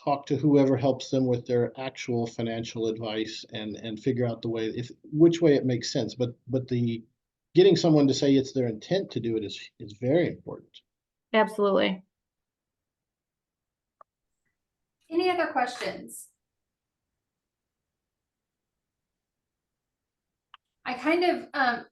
talk to whoever helps them with their actual financial advice and figure out the way, which way it makes sense. But the getting someone to say it's their intent to do it is very important. Absolutely. Any other questions? I kind of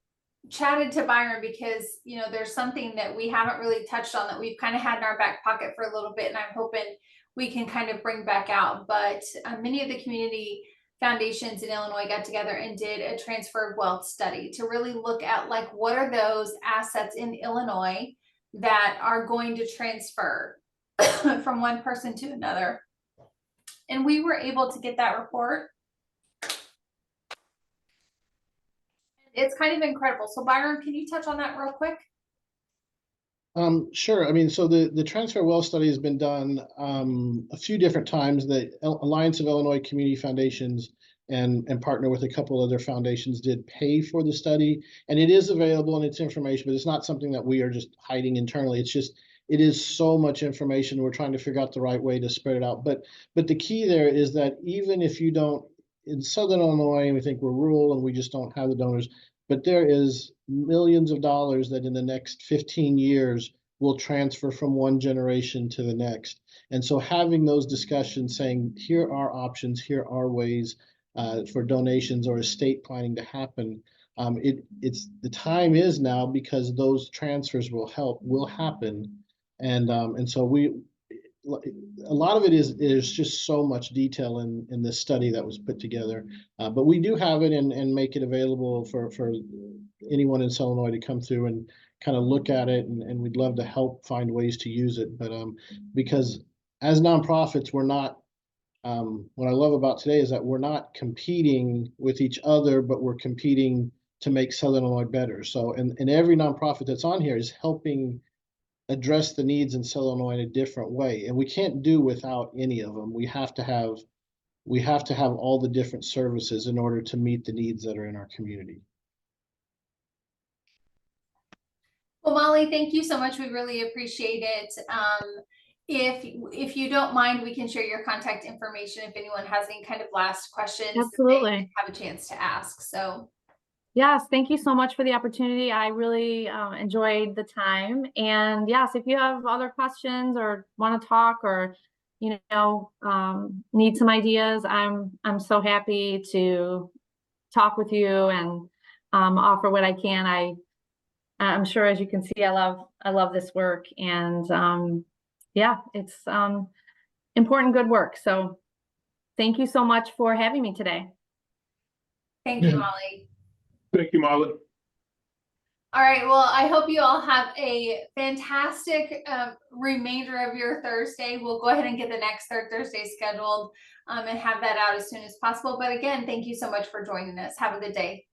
chatted to Byron because, there's something that we haven't really touched on that we've kind of had in our back pocket for a little bit, and I'm hoping we can kind of bring back out. But many of the community foundations in Illinois got together and did a transfer of wealth study to really look at like, what are those assets in Illinois that are going to transfer from one person to another. And we were able to get that report. It's kind of incredible. So Byron, can you touch on that real quick? Sure. I mean, so the transfer well study has been done a few different times. The Alliance of Illinois Community Foundations and partner with a couple other foundations did pay for the study, and it is available and it's information, but it's not something that we are just hiding internally. It's just, it is so much information. We're trying to figure out the right way to spread it out. But the key there is that even if you don't, in Southern Illinois, we think we're rural and we just don't have the donors, but there is millions of dollars that in the next 15 years will transfer from one generation to the next. And so having those discussions saying, here are options, here are ways for donations or estate planning to happen. It's the time is now, because those transfers will happen. And so a lot of it is just so much detail in this study that was put together, but we do have it and make it available for anyone in Illinois to come through and kind of look at it, and we'd love to help find ways to use it. But because as nonprofits, we're not, what I love about today is that we're not competing with each other, but we're competing to make Southern Illinois better. So, and every nonprofit that's on here is helping address the needs in Southern Illinois in a different way, and we can't do without any of them. We have to have all the different services in order to meet the needs that are in our community. Well, Molly, thank you so much. We really appreciate it. If you don't mind, we can share your contact information if anyone has any kind of last questions. Absolutely. They have a chance to ask. So yes, thank you so much for the opportunity. I really enjoyed the time. And yes, if you have other questions or want to talk or need some ideas, I'm so happy to talk with you and offer what I can. I'm sure, as you can see, I love this work, and yeah, it's important, good work. So thank you so much for having me today. thank you, Molly. Thank you, Molly. All right. Well, I hope you all have a fantastic remainder of your Thursday. We'll go ahead and get the next Third Thursday scheduled and have that out as soon as possible. But again, thank you so much for joining us. Have a good day.